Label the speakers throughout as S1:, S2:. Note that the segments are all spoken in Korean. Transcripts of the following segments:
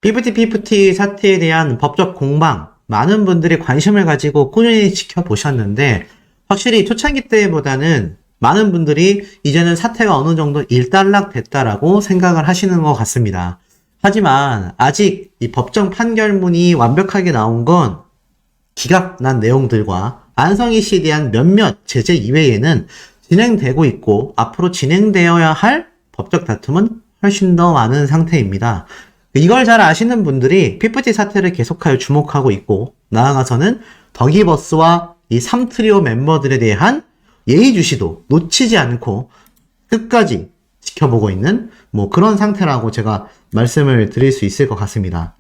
S1: 피프티 사태에 대한 법적 공방, 많은 분들이 관심을 가지고 꾸준히 지켜보셨는데, 확실히 초창기 때보다는 많은 분들이 이제는 사태가 어느 정도 일단락됐다라고 생각을 하시는 것 같습니다. 하지만 아직 이 법정 판결문이 완벽하게 나온 건 기각난 내용들과 안성희 씨에 대한 몇몇 제재 이외에는 진행되고 있고 앞으로 진행되어야 할 법적 다툼은 훨씬 더 많은 상태입니다. 이걸 잘 아시는 분들이 피프티 사태를 계속하여 주목하고 있고, 나아가서는 더기버스와 이 3트리오 멤버들에 대한 예의주시도 놓치지 않고 끝까지 지켜보고 있는 그런 상태라고 제가 말씀을 드릴 수 있을 것 같습니다.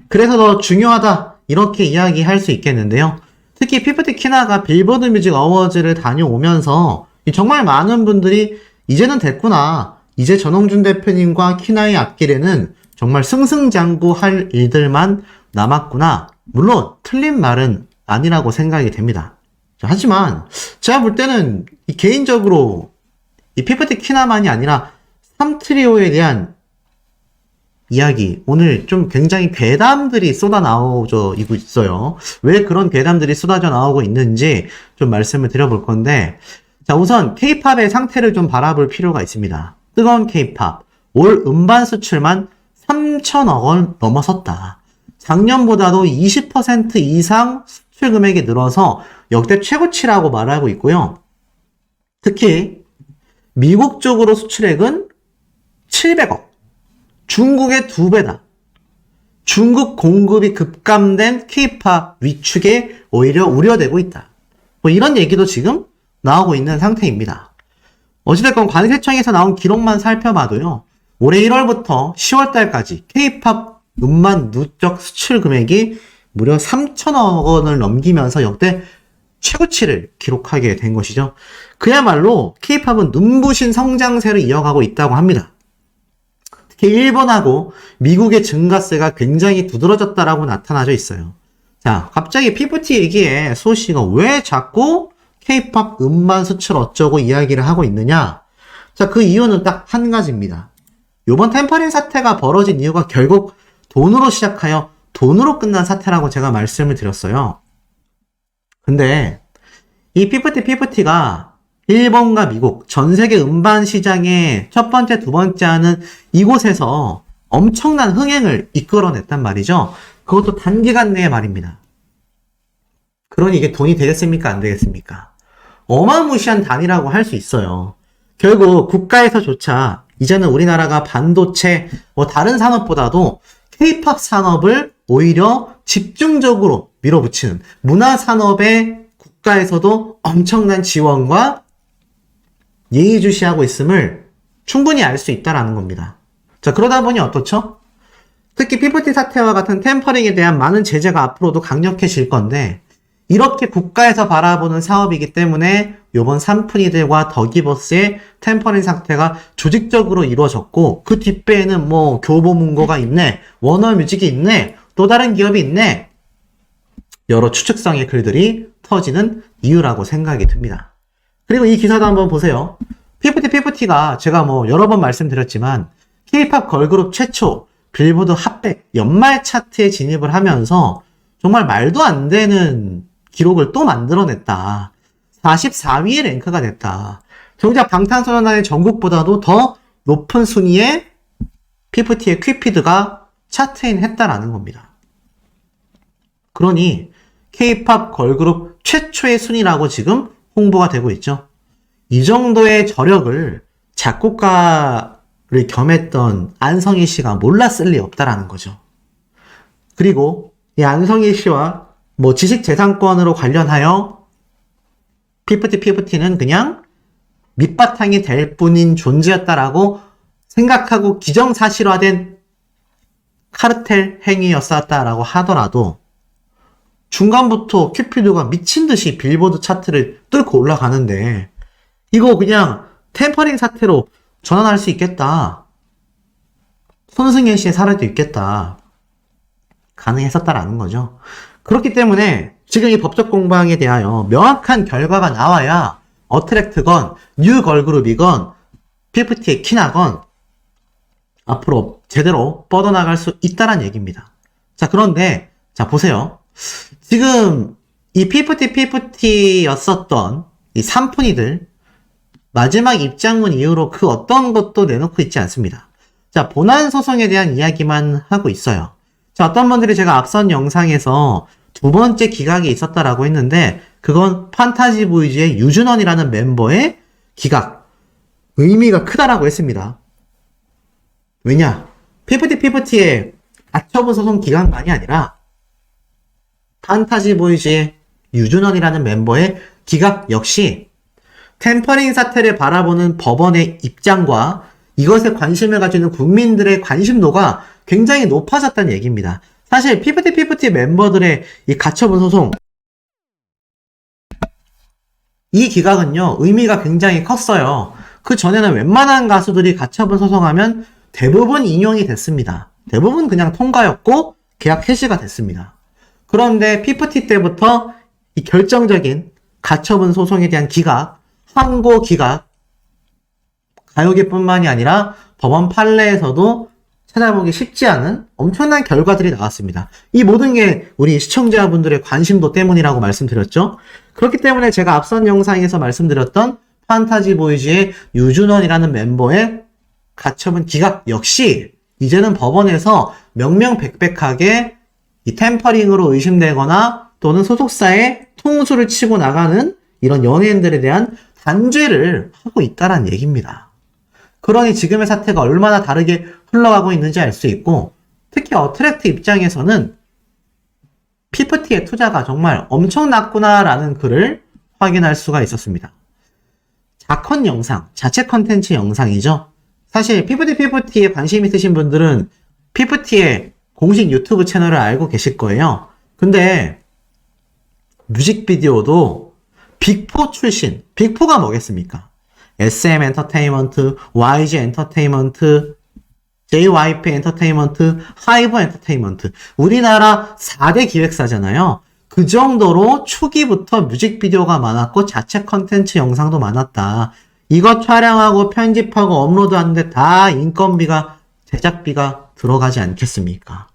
S1: 그래서 더 중요하다 이렇게 이야기할 수 있겠는데요. 특히 피프티 키나가 빌보드 뮤직 어워즈를 다녀오면서 정말 많은 분들이 이제는 됐구나, 이제 전홍준 대표님과 키나의 앞길에는 정말 승승장구할 일들만 남았구나, 물론 틀린 말은 아니라고 생각이 됩니다. 하지만 제가 볼 때는 개인적으로 이 피프티 키나만이 아니라 3트리오에 대한 이야기, 오늘 좀 굉장히 괴담들이 쏟아 나오고 있어요. 왜 그런 괴담들이 쏟아져 나오고 있는지 좀 말씀을 드려볼 건데, 자, 우선 K-팝의 상태를 좀 바라볼 필요가 있습니다. 뜨거운 K-팝, 올 음반 수출만 3천억 원 넘어섰다. 작년보다도 20% 이상 수출 금액이 늘어서 역대 최고치라고 말하고 있고요. 특히 미국 쪽으로 수출액은 700억, 중국의 2배다. 중국 공급이 급감된 K-팝 위축에 오히려 우려되고 있다. 이런 얘기도 지금 나오고 있는 상태입니다. 어찌됐건 관세청에서 나온 기록만 살펴봐도요, 올해 1월부터 10월달까지 K-팝 음반 누적 수출 금액이 무려 3천억 원을 넘기면서 역대 최고치를 기록하게 된 것이죠. 그야말로 K-팝은 눈부신 성장세를 이어가고 있다고 합니다. 특히 일본하고 미국의 증가세가 굉장히 두드러졌다라고 나타나져 있어요. 자, 갑자기 피프티 얘기에 수호 씨가 왜 자꾸 K-팝 음반 수출 어쩌고 이야기를 하고 있느냐? 자, 그 이유는 딱 한 가지입니다. 이번 템퍼링 사태가 벌어진 이유가 결국 돈으로 시작하여 돈으로 끝난 사태라고 제가 말씀을 드렸어요. 근데 이 피프티가 일본과 미국, 전 세계 음반 시장의 첫 번째, 두 번째 하는 이곳에서 엄청난 흥행을 이끌어냈단 말이죠. 그것도 단기간 내에 말입니다. 그러니 이게 돈이 되겠습니까? 안 되겠습니까? 어마무시한 단위라고 할 수 있어요. 결국 국가에서조차 이제는 우리나라가 반도체, 다른 산업보다도 K-팝 산업을 오히려 집중적으로 밀어붙이는 문화산업에 국가에서도 엄청난 지원과 예의주시하고 있음을 충분히 알 수 있다라는 겁니다. 자, 그러다 보니 어떻죠? 특히 피프티 사태와 같은 템퍼링에 대한 많은 제재가 앞으로도 강력해질 건데, 이렇게 국가에서 바라보는 사업이기 때문에 요번 삼프니들과 더기버스의 템퍼링 사태가 조직적으로 이루어졌고, 그 뒷배에는 교보문고가 있네, 워너뮤직이 있네, 또 다른 기업이 있네, 여러 추측성의 글들이 터지는 이유라고 생각이 듭니다. 그리고 이 기사도 한번 보세요. 피프티가 제가 여러 번 말씀드렸지만 K-팝 걸그룹 최초 빌보드 핫100 연말 차트에 진입을 하면서 정말 말도 안 되는 기록을 또 만들어냈다. 44위에 랭크가 됐다. 정작 방탄소년단의 정국보다도 더 높은 순위에 피프티의 퀴피드가 차트인 했다라는 겁니다. 그러니 K-팝 걸그룹 최초의 순위라고 지금 홍보가 되고 있죠. 이 정도의 저력을 작곡가를 겸했던 안성희 씨가 몰랐을 리 없다라는 거죠. 그리고 이 안성희 씨와 지식재산권으로 관련하여 피프티는 그냥 밑바탕이 될 뿐인 존재였다라고 생각하고 기정사실화된 카르텔 행위였었다라고 하더라도 중간부터 큐피드가 미친듯이 빌보드 차트를 뚫고 올라가는데 이거 그냥 템퍼링 사태로 전환할 수 있겠다. 손승연 씨의 사례도 있겠다. 가능했었다라는 거죠. 그렇기 때문에 지금 이 법적 공방에 대하여 명확한 결과가 나와야 어트랙트건 뉴 걸그룹이건 피프티의 키나건 앞으로 제대로 뻗어나갈 수 있다는 얘기입니다. 자, 그런데 자 보세요. 지금 이 피프티였었던 이 삼푼이들 마지막 입장문 이후로 그 어떤 것도 내놓고 있지 않습니다. 자, 본안 소송에 대한 이야기만 하고 있어요. 자, 어떤 분들이 제가 앞선 영상에서 두 번째 기각이 있었다라고 했는데 그건 판타지 보이즈의 유준원이라는 멤버의 기각 의미가 크다라고 했습니다. 왜냐? 피프티의 가처분 소송 기각만이 아니라 판타지 보이즈의 유준원이라는 멤버의 기각 역시 템퍼링 사태를 바라보는 법원의 입장과 이것에 관심을 가지는 국민들의 관심도가 굉장히 높아졌다는 얘기입니다. 사실 피프티 멤버들의 이 가처분 소송 이 기각은요 의미가 굉장히 컸어요. 그 전에는 웬만한 가수들이 가처분 소송하면 대부분 인용이 됐습니다. 대부분 그냥 통과였고 계약 해지가 됐습니다. 그런데 피프티 때부터 이 결정적인 가처분 소송에 대한 기각, 항고 기각, 가요계뿐만이 아니라 법원 판례에서도 찾아보기 쉽지 않은 엄청난 결과들이 나왔습니다. 이 모든 게 우리 시청자분들의 관심도 때문이라고 말씀드렸죠. 그렇기 때문에 제가 앞선 영상에서 말씀드렸던 판타지 보이즈의 유준원이라는 멤버의 가처분 기각 역시 이제는 법원에서 명명백백하게 이 템퍼링으로 의심되거나 또는 소속사에 통수를 치고 나가는 이런 연예인들에 대한 단죄를 하고 있다는 얘기입니다. 그러니 지금의 사태가 얼마나 다르게 흘러가고 있는지 알 수 있고 특히 어트랙트 입장에서는 피프티의 투자가 정말 엄청났구나라는 글을 확인할 수가 있었습니다. 자컨 영상, 자체 컨텐츠 영상이죠. 사실 피프티에 관심 있으신 분들은 피프티의 공식 유튜브 채널을 알고 계실 거예요. 근데 뮤직비디오도 빅4 출신, 빅4가 뭐겠습니까? SM 엔터테인먼트, YG 엔터테인먼트, JYP 엔터테인먼트, 하이브 엔터테인먼트. 우리나라 4대 기획사잖아요. 그 정도로 초기부터 뮤직비디오가 많았고 자체 컨텐츠 영상도 많았다. 이거 촬영하고 편집하고 업로드하는데 다 인건비가, 제작비가 들어가지 않겠습니까?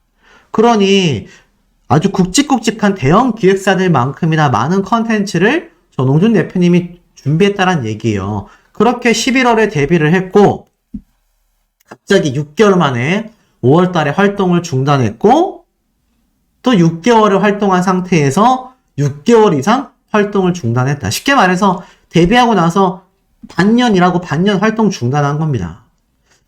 S1: 그러니 아주 굵직굵직한 대형 기획사들만큼이나 많은 컨텐츠를 전홍준 대표님이 준비했다는 얘기예요. 그렇게 11월에 데뷔를 했고 갑자기 6개월 만에 5월 달에 활동을 중단했고 또 6개월을 활동한 상태에서 6개월 이상 활동을 중단했다. 쉽게 말해서 데뷔하고 나서 반년 활동 중단한 겁니다.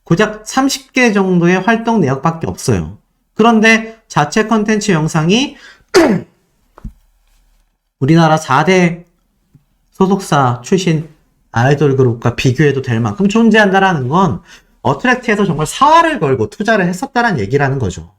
S1: 고작 30개 정도의 활동 내역밖에 없어요. 그런데 자체 컨텐츠 영상이 우리나라 4대 소속사 출신 아이돌 그룹과 비교해도 될 만큼 존재한다라는 건 어트랙트에서 정말 사활을 걸고 투자를 했었다는 얘기라는 거죠.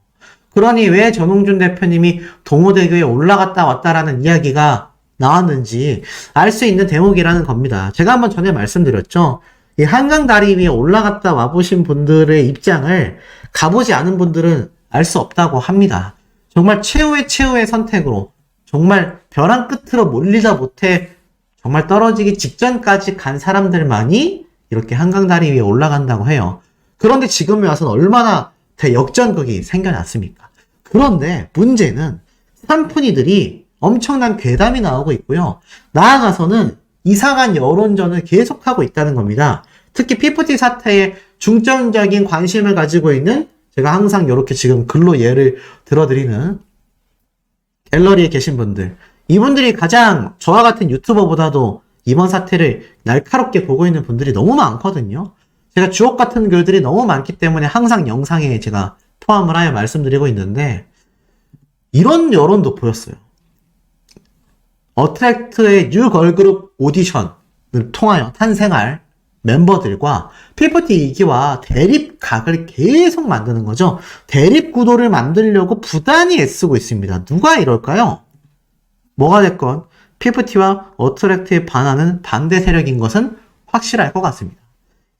S1: 그러니 왜 전홍준 대표님이 동호대교에 올라갔다 왔다라는 이야기가 나왔는지 알 수 있는 대목이라는 겁니다. 제가 한번 전에 말씀드렸죠. 이 한강 다리 위에 올라갔다 와보신 분들의 입장을 가보지 않은 분들은 알 수 없다고 합니다. 정말 최후의 선택으로 정말 벼랑 끝으로 몰리다 못해 정말 떨어지기 직전까지 간 사람들만이 이렇게 한강다리 위에 올라간다고 해요. 그런데 지금에 와서는 얼마나 대역전극이 생겨났습니까? 그런데 문제는 산푼이들이 엄청난 괴담이 나오고 있고요. 나아가서는 이상한 여론전을 계속하고 있다는 겁니다. 특히 피프티 사태에 중점적인 관심을 가지고 있는 제가 항상 이렇게 지금 글로 예를 들어드리는 갤러리에 계신 분들, 이분들이 가장 저와 같은 유튜버보다도 이번 사태를 날카롭게 보고 있는 분들이 너무 많거든요. 제가 주옥 같은 글들이 너무 많기 때문에 항상 영상에 제가 포함을 하여 말씀드리고 있는데 이런 여론도 보였어요. 어트랙트의 뉴 걸그룹 오디션을 통하여 탄생할 멤버들과 피프티 2기와 대립각을 계속 만드는 거죠. 대립 구도를 만들려고 부단히 애쓰고 있습니다. 누가 이럴까요? 뭐가 됐건 피프티와 어트랙트에 반하는 반대 세력인 것은 확실할 것 같습니다.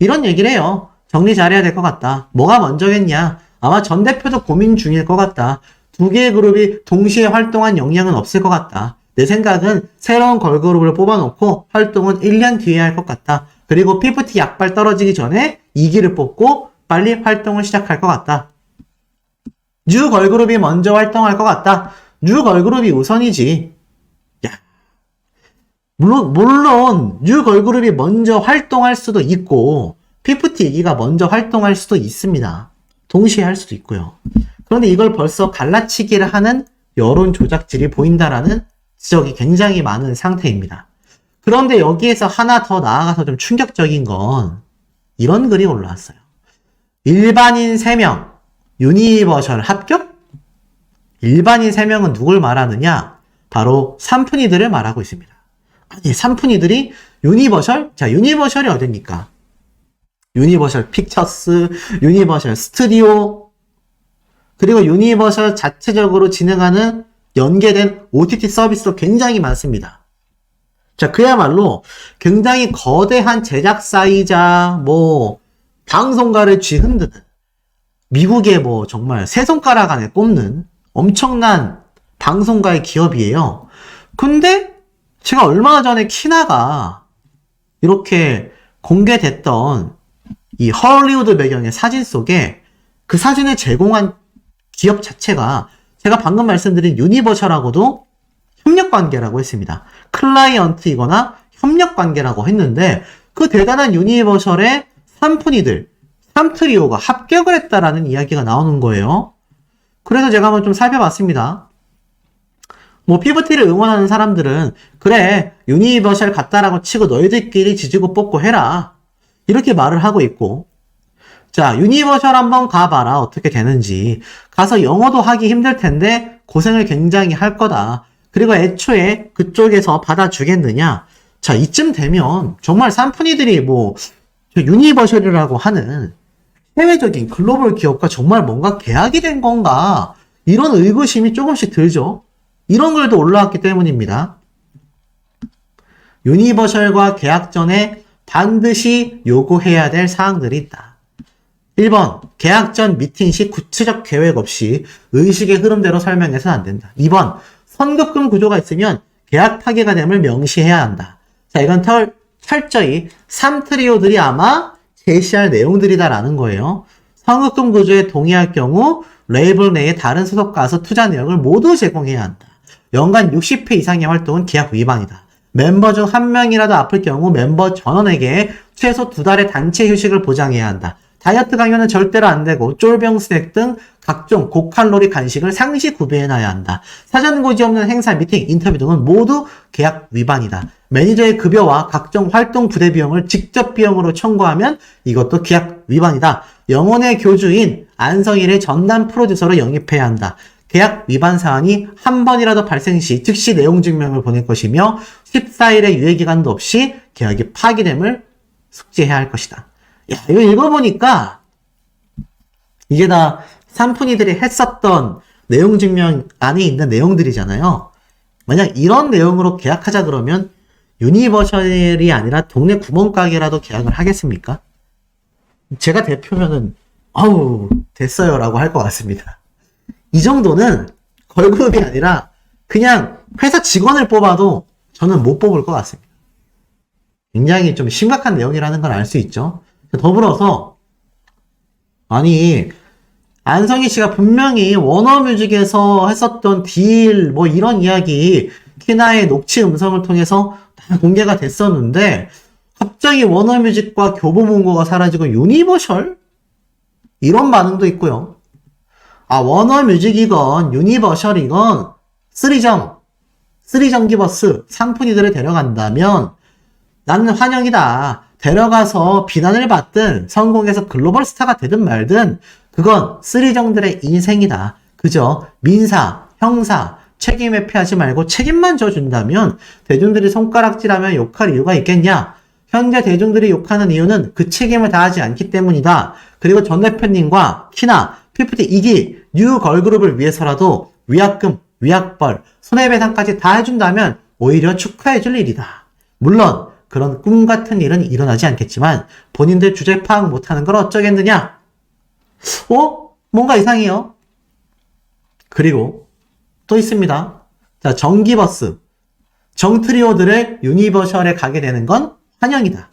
S1: 이런 얘기를 해요. 정리 잘해야 될 것 같다. 뭐가 먼저겠냐? 아마 전 대표도 고민 중일 것 같다. 두 개의 그룹이 동시에 활동한 영향은 없을 것 같다. 내 생각은 새로운 걸그룹을 뽑아놓고 활동은 1년 뒤에 할 것 같다. 그리고 피프티 약발 떨어지기 전에 2기를 뽑고 빨리 활동을 시작할 것 같다. 뉴 걸그룹이 먼저 활동할 것 같다. 뉴 걸그룹이 우선이지. 야, 물론 뉴 걸그룹이 먼저 활동할 수도 있고 피프티이기가 먼저 활동할 수도 있습니다. 동시에 할 수도 있고요. 그런데 이걸 벌써 갈라치기를 하는 여론 조작질이 보인다라는 지적이 굉장히 많은 상태입니다. 그런데 여기에서 하나 더 나아가서 좀 충격적인 건 이런 글이 올라왔어요. 일반인 3명, 유니버셜 합격? 일반인 3명은 누굴 말하느냐? 바로 산푼이들을 말하고 있습니다. 아니, 산푼이들이 유니버셜? 자, 유니버셜이 어딥니까? 유니버셜 픽처스, 유니버셜 스튜디오, 그리고 유니버셜 자체적으로 진행하는 연계된 OTT 서비스도 굉장히 많습니다. 자, 그야말로 굉장히 거대한 제작사이자 방송가를 쥐흔드는 미국의 정말 세 손가락 안에 꼽는 엄청난 방송가의 기업이에요. 근데 제가 얼마 전에 키나가 이렇게 공개됐던 이 헐리우드 배경의 사진 속에 그 사진을 제공한 기업 자체가 제가 방금 말씀드린 유니버셜하고도 협력관계라고 했습니다. 클라이언트이거나 협력관계라고 했는데 그 대단한 유니버셜의 산푼이들, 삼트리오가 합격을 했다라는 이야기가 나오는 거예요. 그래서 제가 한번 좀 살펴봤습니다. 피프티를 응원하는 사람들은 그래 유니버셜 같다라고 치고 너희들끼리 지지고 뽑고 해라 이렇게 말을 하고 있고, 자, 유니버셜 한번 가봐라 어떻게 되는지. 가서 영어도 하기 힘들 텐데 고생을 굉장히 할 거다. 그리고 애초에 그쪽에서 받아주겠느냐. 자, 이쯤 되면 정말 산푼이들이 유니버셜이라고 하는 해외적인 글로벌 기업과 정말 뭔가 계약이 된 건가, 이런 의구심이 조금씩 들죠. 이런 글도 올라왔기 때문입니다. 유니버셜과 계약 전에 반드시 요구해야 될 사항들이 있다. 1번, 계약 전 미팅 시 구체적 계획 없이 의식의 흐름대로 설명해서는 안 된다. 2번, 선급금 구조가 있으면 계약 파기가 됨을 명시해야 한다. 자, 이건 철저히 삼트리오들이 아마 제시할 내용들이다라는 거예요. 선급금 구조에 동의할 경우 레이블 내의 다른 소속 가수 투자 내역을 모두 제공해야 한다. 연간 60회 이상의 활동은 계약 위반이다. 멤버 중 한 명이라도 아플 경우 멤버 전원에게 최소 2달의 단체 휴식을 보장해야 한다. 다이어트 강요는 절대로 안 되고 쫄병 스낵 등 각종 고칼로리 간식을 상시 구비해놔야 한다. 사전 고지 없는 행사, 미팅, 인터뷰 등은 모두 계약 위반이다. 매니저의 급여와 각종 활동 부대 비용을 직접 비용으로 청구하면 이것도 계약 위반이다. 영혼의 교주인 안성일의 전담 프로듀서로 영입해야 한다. 계약 위반 사안이 한 번이라도 발생 시 즉시 내용 증명을 보낼 것이며 14일의 유예기간도 없이 계약이 파기됨을 숙지해야 할 것이다. 야, 이거 읽어보니까 이게 다 산푼이들이 했었던 내용 증명 안에 있는 내용들이잖아요. 만약 이런 내용으로 계약하자 그러면 유니버셜이 아니라 동네 구멍가게라도 계약을 하겠습니까? 제가 대표면은 아우 됐어요 라고 할 것 같습니다. 이 정도는 걸그룹이 아니라 그냥 회사 직원을 뽑아도 저는 못 뽑을 것 같습니다. 굉장히 좀 심각한 내용이라는 걸 알 수 있죠. 더불어서 아니 안성희 씨가 분명히 워너뮤직에서 했었던 딜 이런 이야기 키나의 녹취 음성을 통해서 다 공개가 됐었는데 갑자기 워너뮤직과 교보문고가 사라지고 유니버셜? 이런 반응도 있고요. 아, 워너뮤직이건 유니버셜이건 쓰리정기버스 산푼이들을 데려간다면 나는 환영이다. 데려가서 비난을 받든 성공해서 글로벌 스타가 되든 말든 그건 쓰리정들의 인생이다. 그저 민사, 형사, 책임 회피하지 말고 책임만 져준다면 대중들이 손가락질하며 욕할 이유가 있겠냐? 현재 대중들이 욕하는 이유는 그 책임을 다하지 않기 때문이다. 그리고 전 대표님과 키나, 피프티, 이기, 뉴 걸그룹을 위해서라도 위약금, 위약벌, 손해배상까지 다 해준다면 오히려 축하해줄 일이다. 물론 그런 꿈 같은 일은 일어나지 않겠지만 본인들 주제 파악 못하는 걸 어쩌겠느냐? 뭔가 이상해요. 그리고 또 있습니다. 자, 정기버스, 정트리오들을 유니버셜에 가게 되는 건 환영이다.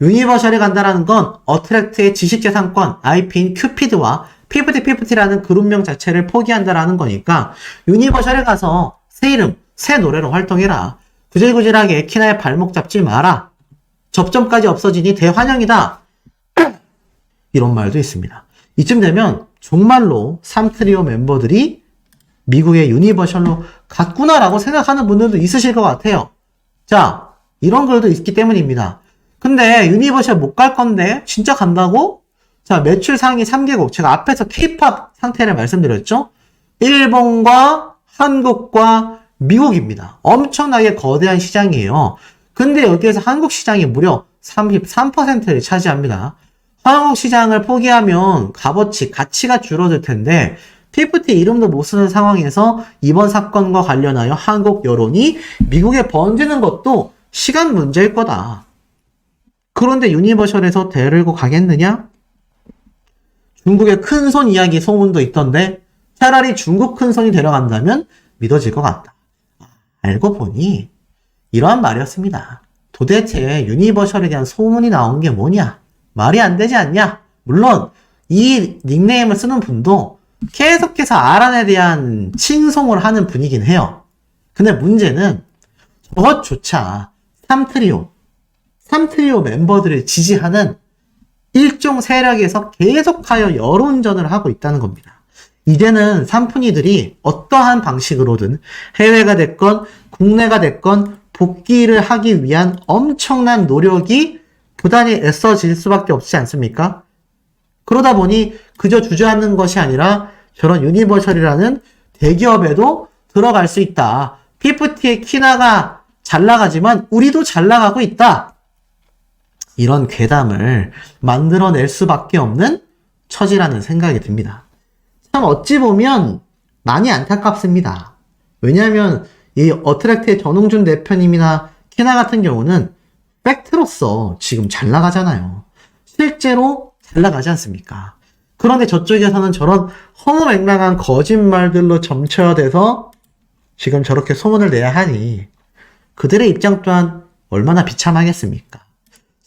S1: 유니버셜이 간다라는 건 어트랙트의 지식재산권 IP인 큐피드와 피프티피프티라는 그룹명 자체를 포기한다라는 거니까 유니버셜에 가서 새 이름, 새 노래로 활동해라. 구질구질하게 키나의 발목 잡지 마라. 접점까지 없어지니 대환영이다. 이런 말도 있습니다. 이쯤 되면 정말로 3트리오 멤버들이 미국의 유니버셜로 갔구나라고 생각하는 분들도 있으실 것 같아요. 자, 이런 글도 있기 때문입니다. 근데 유니버셜 못 갈 건데 진짜 간다고? 자, 매출 상위 3개국. 제가 앞에서 K-POP 상태를 말씀드렸죠? 일본과 한국과 미국입니다. 엄청나게 거대한 시장이에요. 근데 여기에서 한국 시장이 무려 33%를 차지합니다. 한국 시장을 포기하면 값어치, 가치가 줄어들 텐데 피프티 이름도 못 쓰는 상황에서 이번 사건과 관련하여 한국 여론이 미국에 번지는 것도 시간 문제일 거다. 그런데 유니버셜에서 데리고 가겠느냐? 중국의 큰손 이야기 소문도 있던데 차라리 중국 큰손이 데려간다면 믿어질 것 같다. 알고 보니 이러한 말이었습니다. 도대체 유니버셜에 대한 소문이 나온 게 뭐냐? 말이 안 되지 않냐? 물론 이 닉네임을 쓰는 분도 계속해서 아란에 대한 칭송을 하는 분이긴 해요. 근데 문제는 저것조차 3트리오 멤버들을 지지하는 일종 세력에서 계속하여 여론전을 하고 있다는 겁니다. 이제는 삼푼이들이 어떠한 방식으로든 해외가 됐건 국내가 됐건 복귀를 하기 위한 엄청난 노력이 부단히 애써질 수밖에 없지 않습니까? 그러다 보니 그저 주저앉는 것이 아니라 저런 유니버셜이라는 대기업에도 들어갈 수 있다. 피프티의 키나가 잘 나가지만 우리도 잘 나가고 있다. 이런 괴담을 만들어낼 수밖에 없는 처지라는 생각이 듭니다. 참 어찌 보면 많이 안타깝습니다. 왜냐하면 이 어트랙트의 전홍준 대표님이나 키나 같은 경우는 팩트로서 지금 잘 나가잖아요. 실제로 잘 나가지 않습니까? 그런데 저쪽에서는 저런 허무맹랑한 거짓말들로 점쳐돼서 지금 저렇게 소문을 내야 하니 그들의 입장 또한 얼마나 비참하겠습니까?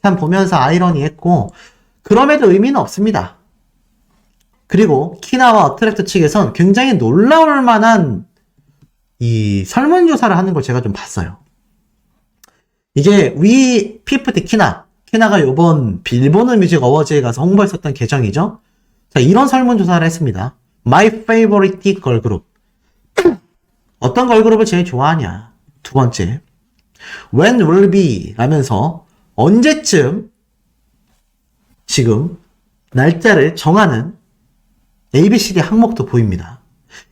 S1: 참 보면서 아이러니했고 그럼에도 의미는 없습니다. 그리고 키나와 어트랙트 측에선 굉장히 놀라울 만한 이 설문조사를 하는 걸 제가 좀 봤어요. 이게 위 피프티 키나가 요번 빌보드 뮤직 어워즈에 가서 홍보했었던 계정이죠. 자, 이런 설문조사를 했습니다. My favorite girl group. 어떤 걸그룹을 제일 좋아하냐? 두 번째, When will be? 라면서 언제쯤 지금 날짜를 정하는 ABCD 항목도 보입니다.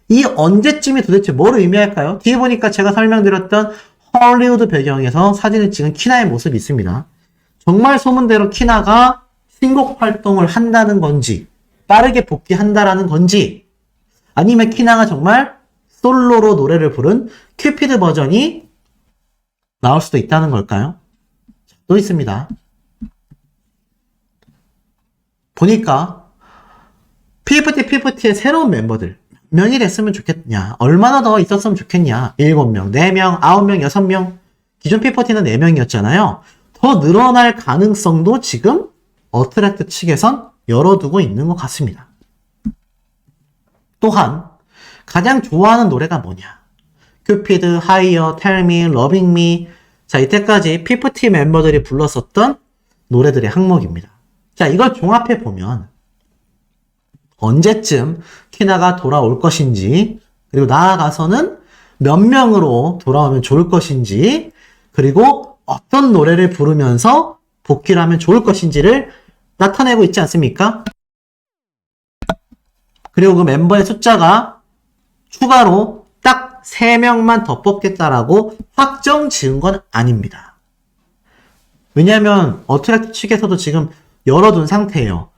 S1: 이 언제쯤이 도대체 뭘 의미할까요? 뒤에 보니까 제가 설명드렸던 헐리우드 배경에서 사진을 찍은 키나의 모습이 있습니다. 정말 소문대로 키나가 신곡 활동을 한다는 건지 빠르게 복귀한다라는 건지 아니면 키나가 정말 솔로로 노래를 부른 큐피드 버전이 나올 수도 있다는 걸까요? 또 있습니다. 보니까 피프티의 새로운 멤버들 몇 명이 됐으면 좋겠냐, 얼마나 더 있었으면 좋겠냐, 7명, 4명, 9명, 6명, 기존 피프티는 4명이었잖아요. 더 늘어날 가능성도 지금 어트랙트 측에선 열어두고 있는 것 같습니다. 또한 가장 좋아하는 노래가 뭐냐? 큐피드, 하이어, 텔미, 러빙미. 자, 이때까지 피프티 멤버들이 불렀었던 노래들의 항목입니다. 자, 이걸 종합해 보면 언제쯤 키나가 돌아올 것인지, 그리고 나아가서는 몇 명으로 돌아오면 좋을 것인지, 그리고 어떤 노래를 부르면서 복귀를 하면 좋을 것인지를 나타내고 있지 않습니까? 그리고 그 멤버의 숫자가 추가로 딱 3명만 더 뽑겠다라고 확정 지은 건 아닙니다. 왜냐하면 어트랙트 측에서도 지금 열어둔 상태예요.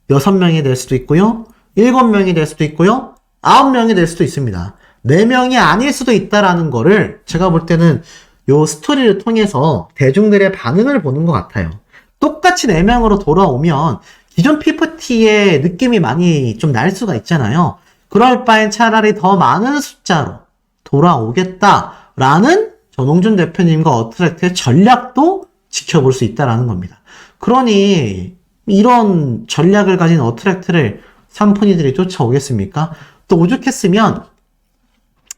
S1: 6명이 될 수도 있고요, 7명이 될 수도 있고요, 9명이 될 수도 있습니다. 4명이 아닐 수도 있다라는 거를 제가 볼 때는 요 스토리를 통해서 대중들의 반응을 보는 것 같아요. 똑같이 4명으로 돌아오면 기존 피프티의 느낌이 많이 좀 날 수가 있잖아요. 그럴 바엔 차라리 더 많은 숫자로 돌아오겠다라는 전홍준 대표님과 어트랙트의 전략도 지켜볼 수 있다라는 겁니다. 그러니 이런 전략을 가진 어트랙트를 삼푼이들이 쫓아오겠습니까? 또 오죽했으면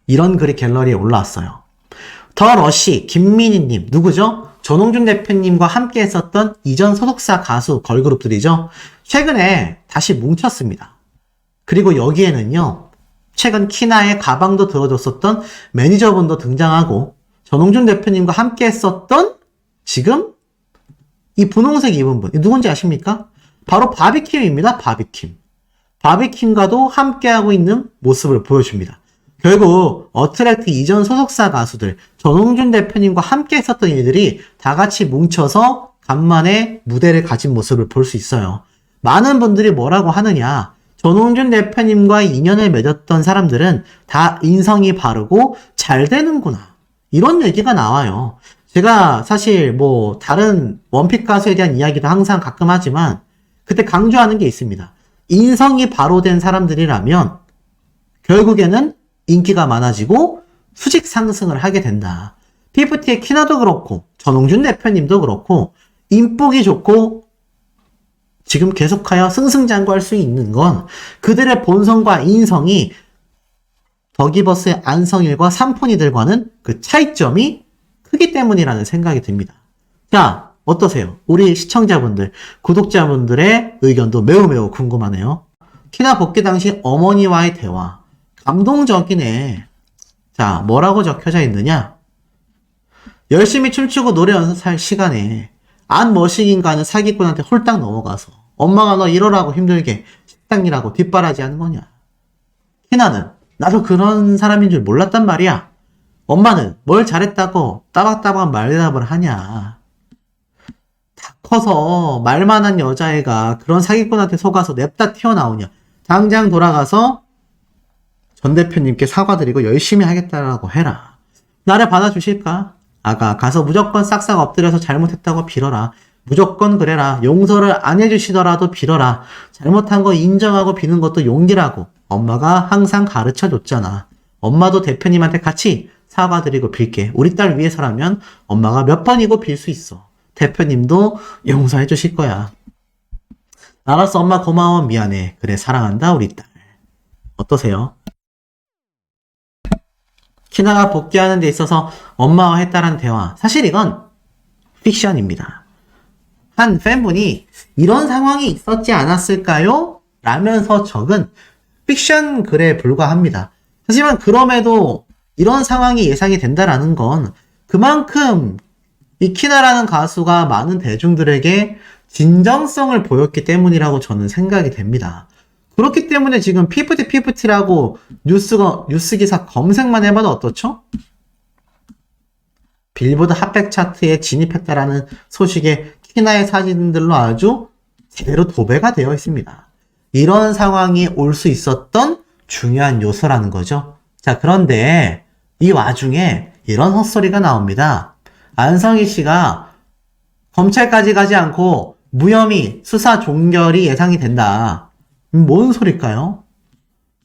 S1: 이런 글이 갤러리에 올라왔어요. 더 러시 김민희님 누구죠? 전홍준 대표님과 함께 했었던 이전 소속사 가수 걸그룹들이죠. 최근에 다시 뭉쳤습니다. 그리고 여기에는요, 최근 키나의 가방도 들어줬었던 매니저분도 등장하고 전홍준 대표님과 함께 했었던 지금 이 분홍색 입은 분 누군지 아십니까? 바로 바비킴입니다. 바비킴. 바비킴과도 함께하고 있는 모습을 보여줍니다. 결국 어트랙트 이전 소속사 가수들 전홍준 대표님과 함께 했었던 이들이 다 같이 뭉쳐서 간만에 무대를 가진 모습을 볼 수 있어요. 많은 분들이 뭐라고 하느냐, 전홍준 대표님과 인연을 맺었던 사람들은 다 인성이 바르고 잘 되는구나, 이런 얘기가 나와요. 제가 사실 뭐 다른 원픽 가수에 대한 이야기도 항상 가끔 하지만 그때 강조하는 게 있습니다. 인성이 바로 된 사람들이라면 결국에는 인기가 많아지고 수직 상승을 하게 된다. 피프티의 키나도 그렇고 전홍준 대표님도 그렇고 인복이 좋고 지금 계속하여 승승장구할 수 있는 건 그들의 본성과 인성이 더기버스의 안성일과 삼푼이들과는 그 차이점이 크기 때문이라는 생각이 듭니다. 자, 어떠세요? 우리 시청자분들, 구독자분들의 의견도 매우 궁금하네요. 키나 복귀 당시 어머니와의 대화 감동적이네. 자, 뭐라고 적혀져 있느냐? 열심히 춤추고 노래 연습할 시간에 안 머시긴가는 사기꾼한테 홀딱 넘어가서 엄마가 너 이러라고 힘들게 식당 일하고 뒷바라지 하는 거냐? 키나는 나도 그런 사람인 줄 몰랐단 말이야. 엄마는 뭘 잘했다고 따박따박 말대답을 하냐? 다 커서 말만한 여자애가 그런 사기꾼한테 속아서 냅다 튀어나오냐? 당장 돌아가서 전 대표님께 사과드리고 열심히 하겠다라고 해라. 나를 받아주실까? 아가 가서 무조건 싹싹 엎드려서 잘못했다고 빌어라. 무조건 그래라. 용서를 안 해주시더라도 빌어라. 잘못한 거 인정하고 비는 것도 용기라고 엄마가 항상 가르쳐줬잖아. 엄마도 대표님한테 같이 사과드리고 빌게. 우리 딸 위해서라면 엄마가 몇 번이고 빌 수 있어. 대표님도 용서해 주실 거야. 알았어, 엄마 고마워, 미안해. 그래, 사랑한다, 우리 딸. 어떠세요? 키나가 복귀하는 데 있어서 엄마와 했다란 대화. 사실 이건 픽션입니다. 한 팬분이 이런 상황이 있었지 않았을까요? 라면서 적은 픽션 글에 불과합니다. 하지만 그럼에도 이런 상황이 예상이 된다라는 건 그만큼 이 키나라는 가수가 많은 대중들에게 진정성을 보였기 때문이라고 저는 생각이 됩니다. 그렇기 때문에 지금 피프티라고 뉴스 기사 검색만 해봐도 어떻죠? 빌보드 핫백 차트에 진입했다라는 소식에 키나의 사진들로 아주 제대로 도배가 되어 있습니다. 이런 상황이 올 수 있었던 중요한 요소라는 거죠. 자, 그런데 이 와중에 이런 헛소리가 나옵니다. 안성희 씨가 검찰까지 가지 않고 무혐의 수사 종결이 예상이 된다. 뭔 소릴까요?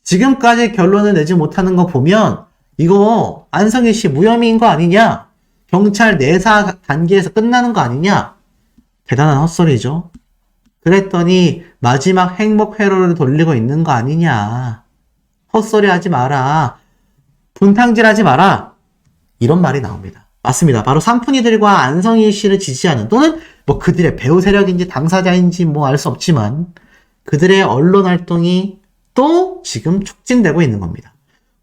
S1: 지금까지 결론을 내지 못하는 거 보면 이거 안성희 씨 무혐의인 거 아니냐? 경찰 내사 단계에서 끝나는 거 아니냐? 대단한 헛소리죠. 그랬더니 마지막 행복 회로를 돌리고 있는 거 아니냐? 헛소리 하지 마라. 분탕질 하지 마라. 이런 말이 나옵니다. 맞습니다. 바로 삼푼이들과 안성희 씨를 지지하는 또는 뭐 그들의 배우 세력인지 당사자인지 뭐 알 수 없지만 그들의 언론 활동이 또 지금 촉진되고 있는 겁니다.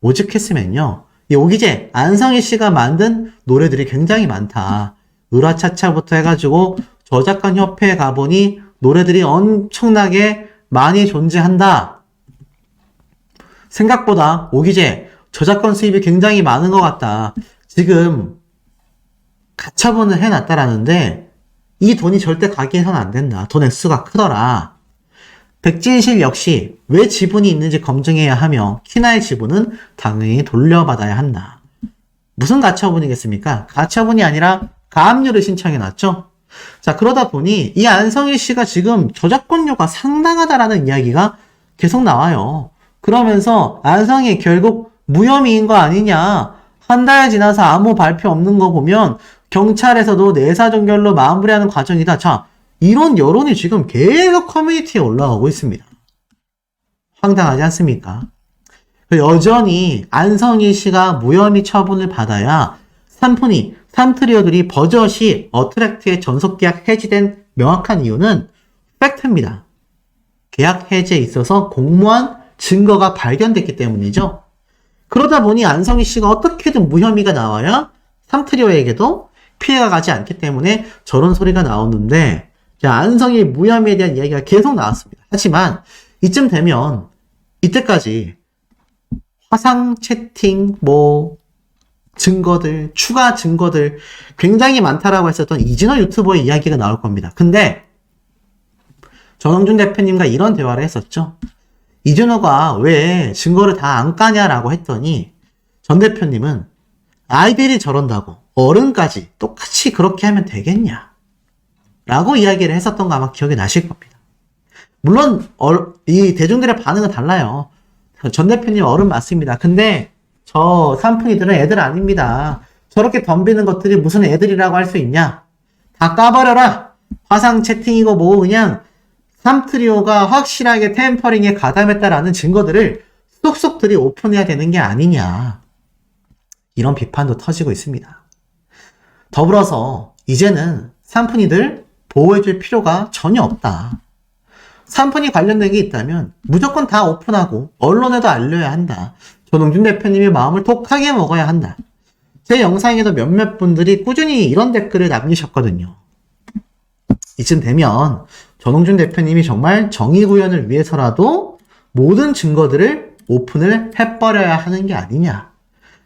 S1: 오죽했으면요. 이 오기재, 안성희 씨가 만든 노래들이 굉장히 많다. 으라차차부터 해가지고 저작권 협회에 가보니 노래들이 엄청나게 많이 존재한다. 생각보다 오기재 저작권 수입이 굉장히 많은 것 같다. 지금 가처분을 해놨다라는데 이 돈이 절대 가게에서는 안 된다. 돈 액수가 크더라. 백진실 역시 왜 지분이 있는지 검증해야 하며 키나의 지분은 당연히 돌려받아야 한다. 무슨 가처분이겠습니까? 가처분이 아니라 가압류를 신청해놨죠. 자, 그러다 보니 이 안성희 씨가 지금 저작권료가 상당하다라는 이야기가 계속 나와요. 그러면서 안성희 결국 무혐의인 거 아니냐. 한 달 지나서 아무 발표 없는 거 보면 경찰에서도 내사 종결로 마무리하는 과정이다. 자, 이런 여론이 지금 계속 커뮤니티에 올라오고 있습니다. 황당하지 않습니까? 여전히 안성희 씨가 무혐의 처분을 받아야 삼트리오들이 버젓이 어트랙트의 전속계약 해지된 명확한 이유는 팩트입니다. 계약 해지에 있어서 공모한 증거가 발견됐기 때문이죠. 그러다 보니 안성희 씨가 어떻게든 무혐의가 나와야 삼트리오에게도 피해가 가지 않기 때문에 저런 소리가 나오는데, 자, 안성희 무혐의에 대한 이야기가 계속 나왔습니다. 하지만 이쯤 되면 이때까지 화상 채팅 증거들, 추가 증거들 굉장히 많다라고 했었던 이진호 유튜버의 이야기가 나올 겁니다. 근데 전홍준 대표님과 이런 대화를 했었죠. 이진호가 왜 증거를 다 안 까냐라고 했더니 전 대표님은 아이들이 저런다고 어른까지 똑같이 그렇게 하면 되겠냐 라고 이야기를 했었던 거 아마 기억이 나실 겁니다. 물론 이 대중들의 반응은 달라요. 전 대표님 어른 맞습니다. 근데 저 삼풍이들은 애들 아닙니다. 저렇게 덤비는 것들이 무슨 애들이라고 할 수 있냐? 다 까버려라. 화상 채팅이고 그냥 삼트리오가 확실하게 템퍼링에 가담했다라는 증거들을 쏙쏙들이 오픈해야 되는 게 아니냐. 이런 비판도 터지고 있습니다. 더불어서 이제는 삼푼이들 보호해줄 필요가 전혀 없다. 삼푼이 관련된 게 있다면 무조건 다 오픈하고 언론에도 알려야 한다. 전홍준 대표님이 마음을 독하게 먹어야 한다. 제 영상에도 몇몇 분들이 꾸준히 이런 댓글을 남기셨거든요. 이쯤 되면 전홍준 대표님이 정말 정의구현을 위해서라도 모든 증거들을 오픈을 해버려야 하는 게 아니냐.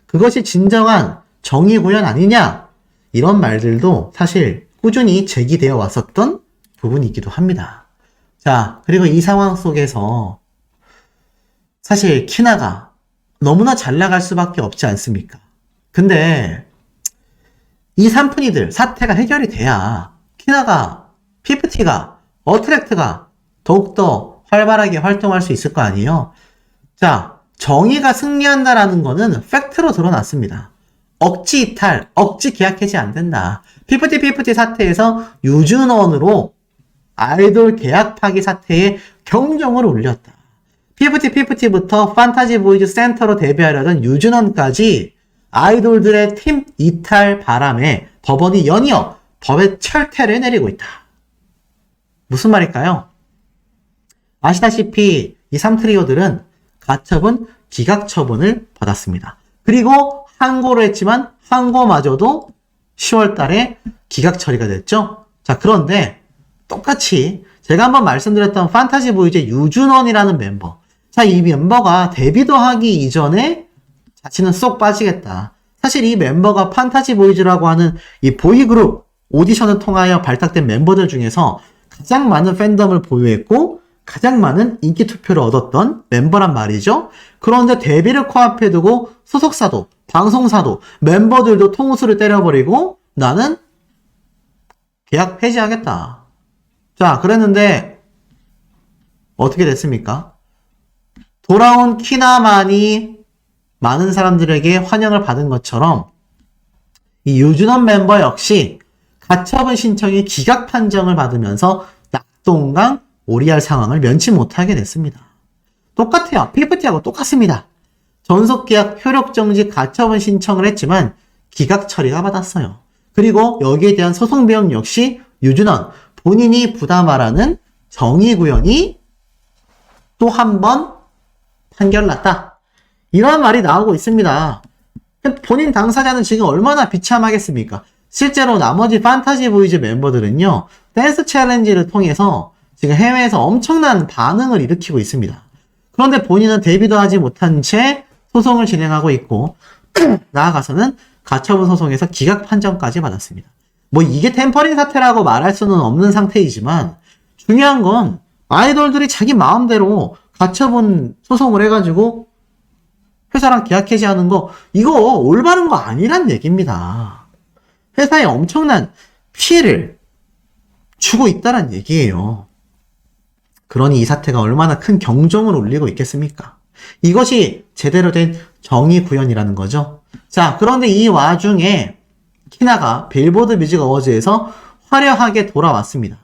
S1: 그것이 진정한 정의구현 아니냐. 이런 말들도 사실 꾸준히 제기되어 왔었던 부분이기도 합니다. 자, 그리고 이 상황 속에서 사실 키나가 너무나 잘 나갈 수밖에 없지 않습니까? 근데 이 삼푼이들 사태가 해결이 돼야 키나가, PFT가, 어트랙트가 더욱더 활발하게 활동할 수 있을 거 아니에요? 자, 정의가 승리한다라는 거는 팩트로 드러났습니다. 억지 이탈, 억지 계약 해지 안 된다. PFT 사태에서 유준원으로 아이돌 계약 파기 사태에 경종을 울렸다. PFT부터 판타지 보이즈 센터로 데뷔하려던 유준원까지 아이돌들의 팀 이탈 바람에 법원이 연이어 법의 철퇴를 내리고 있다. 무슨 말일까요? 아시다시피 이 삼트리오들은 가처분, 기각처분을 받았습니다. 그리고 항고를 했지만 항고마저도 10월 달에 기각 처리가 됐죠. 자, 그런데 똑같이 제가 한번 말씀드렸던 판타지 보이즈 유준원이라는 멤버. 자, 이 멤버가 데뷔도 하기 이전에 자신은 쏙 빠지겠다. 사실 이 멤버가 판타지 보이즈라고 하는 이 보이그룹 오디션을 통하여 발탁된 멤버들 중에서 가장 많은 팬덤을 보유했고 가장 많은 인기 투표를 얻었던 멤버란 말이죠. 그런데 데뷔를 코앞에 두고 소속사도, 방송사도, 멤버들도 통수를 때려버리고 나는 계약 폐지하겠다. 자, 그랬는데 어떻게 됐습니까? 돌아온 키나만이 많은 사람들에게 환영을 받은 것처럼 이 유준원 멤버 역시 가처분 신청이 기각 판정을 받으면서 낙동강 오리알 상황을 면치 못하게 됐습니다. 똑같아요. PFT하고 똑같습니다. 전속계약 효력정지 가처분 신청을 했지만 기각 처리가 받았어요. 그리고 여기에 대한 소송 비용 역시 유준원 본인이 부담하라는 정의구현이 또 한 번 판결났다. 이런 말이 나오고 있습니다. 본인 당사자는 지금 얼마나 비참하겠습니까? 실제로 나머지 판타지 보이즈 멤버들은요, 댄스 챌린지를 통해서 지금 해외에서 엄청난 반응을 일으키고 있습니다. 그런데 본인은 데뷔도 하지 못한 채 소송을 진행하고 있고, 나아가서는 가처분 소송에서 기각 판정까지 받았습니다. 뭐 이게 템퍼링 사태라고 말할 수는 없는 상태이지만, 중요한 건 아이돌들이 자기 마음대로 가처분 소송을 해가지고 회사랑 계약 해지하는 거, 이거 올바른 거 아니란 얘기입니다. 회사에 엄청난 피해를 주고 있다란 얘기예요. 그러니 이 사태가 얼마나 큰 경종을 울리고 있겠습니까? 이것이 제대로 된 정의구현이라는 거죠. 자, 그런데 이 와중에 키나가 빌보드 뮤직 어워즈에서 화려하게 돌아왔습니다.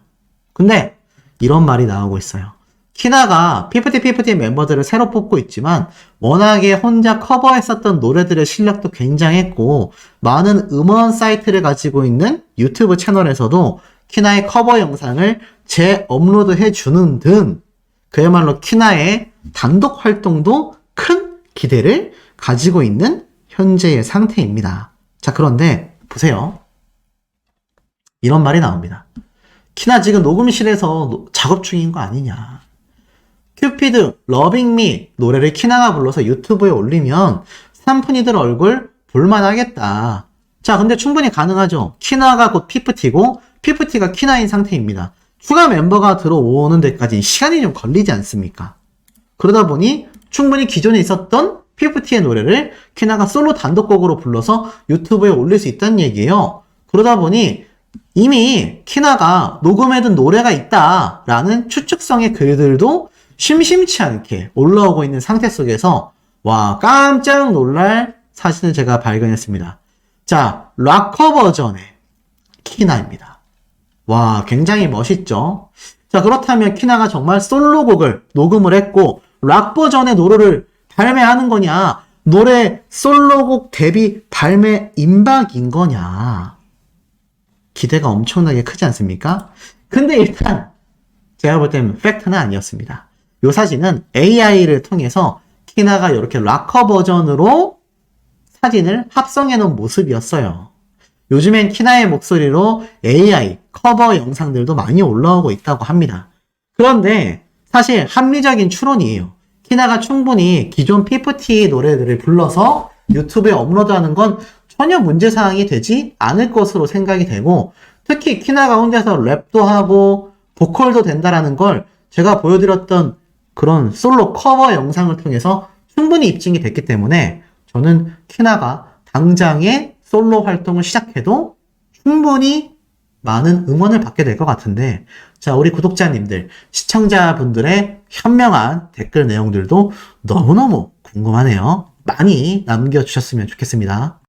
S1: 근데 이런 말이 나오고 있어요. 키나가 피프티 멤버들을 새로 뽑고 있지만 워낙에 혼자 커버했었던 노래들의 실력도 굉장했고 많은 음원 사이트를 가지고 있는 유튜브 채널에서도 키나의 커버 영상을 재업로드해 주는 등 그야말로 키나의 단독 활동도 큰 기대를 가지고 있는 현재의 상태입니다. 자, 그런데 보세요. 이런 말이 나옵니다. 키나 지금 녹음실에서 작업 중인 거 아니냐. 큐피드 러빙 미 노래를 키나가 불러서 유튜브에 올리면 스탬프니들 얼굴 볼만하겠다. 자, 근데 충분히 가능하죠. 키나가 곧 피프티고 피프티가 키나인 상태입니다. 추가 멤버가 들어오는 데까지 시간이 좀 걸리지 않습니까? 그러다 보니 충분히 기존에 있었던 피프티의 노래를 키나가 솔로 단독곡으로 불러서 유튜브에 올릴 수 있다는 얘기예요. 그러다 보니 이미 키나가 녹음해둔 노래가 있다라는 추측성의 글들도 심심치 않게 올라오고 있는 상태 속에서 와, 깜짝 놀랄 사실을 제가 발견했습니다. 자, 락커 버전의 키나입니다. 와, 굉장히 멋있죠? 자, 그렇다면 키나가 정말 솔로곡을 녹음을 했고 락 버전의 노래를 발매하는 거냐? 노래 솔로곡 데뷔 발매 임박인 거냐? 기대가 엄청나게 크지 않습니까? 근데 일단 제가 볼 때는 팩트는 아니었습니다. 이 사진은 AI를 통해서 키나가 이렇게 락커 버전으로 사진을 합성해 놓은 모습이었어요. 요즘엔 키나의 목소리로 AI 커버 영상들도 많이 올라오고 있다고 합니다. 그런데 사실 합리적인 추론이에요. 키나가 충분히 기존 피프티 노래들을 불러서 유튜브에 업로드하는 건 전혀 문제사항이 되지 않을 것으로 생각이 되고 특히 키나가 혼자서 랩도 하고 보컬도 된다라는 걸 제가 보여드렸던 그런 솔로 커버 영상을 통해서 충분히 입증이 됐기 때문에 저는 키나가 당장에 솔로 활동을 시작해도 충분히 많은 응원을 받게 될 것 같은데 자, 우리 구독자님들, 시청자분들의 현명한 댓글 내용들도 너무너무 궁금하네요. 많이 남겨주셨으면 좋겠습니다.